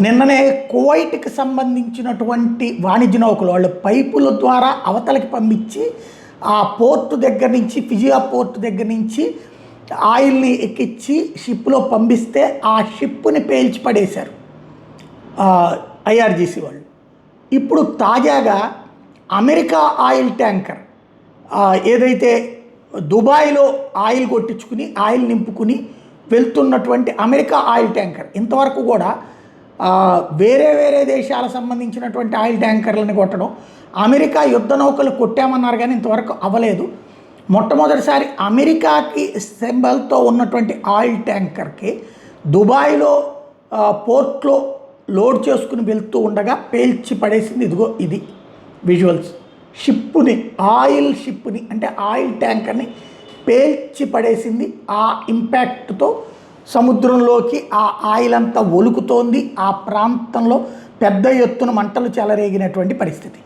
నిన్ననే కువైట్కి సంబంధించినటువంటి వాణిజ్య నౌకలు వాళ్ళు పైపుల ద్వారా అవతలకి పంపించి ఆ పోర్టు దగ్గర నుంచి ఫిజియా పోర్టు దగ్గర నుంచి ఆయిల్ని ఎక్కించి షిప్లో పంపిస్తే ఆ షిప్ని పేల్చి పడేశారు ఐఆర్జీసీ వాళ్ళు. ఇప్పుడు తాజాగా అమెరికా ఆయిల్ ట్యాంకర్ ఏదైతే దుబాయ్లో ఆయిల్ కొట్టించుకుని ఆయిల్ నింపుకుని వెళ్తున్నటువంటి అమెరికా ఆయిల్ ట్యాంకర్ ఇంతవరకు కూడా వేరే వేరే దేశాలకు సంబంధించినటువంటి ఆయిల్ ట్యాంకర్లను కొట్టడం, అమెరికా యుద్ధ నౌకలు కొట్టామన్నారు కానీ ఇంతవరకు అవ్వలేదు. మొట్టమొదటిసారి అమెరికాకి సింబల్తో ఉన్నటువంటి ఆయిల్ ట్యాంకర్కి దుబాయ్లో పోర్ట్లో లోడ్ చేసుకుని వెళ్తూ ఉండగా పేల్చి పడేసింది. ఇదిగో ఇది విజువల్స్. ఆయిల్ షిప్ని అంటే ఆయిల్ ట్యాంకర్ని పేల్చి పడేసింది. ఆ ఇంపాక్ట్తో సముద్రంలోకి ఆ ఆయిల్ అంతా ఒలుకుతోంది. ఆ ప్రాంతంలో పెద్ద ఎత్తున మంటలు చెలరేగినటువంటి పరిస్థితి.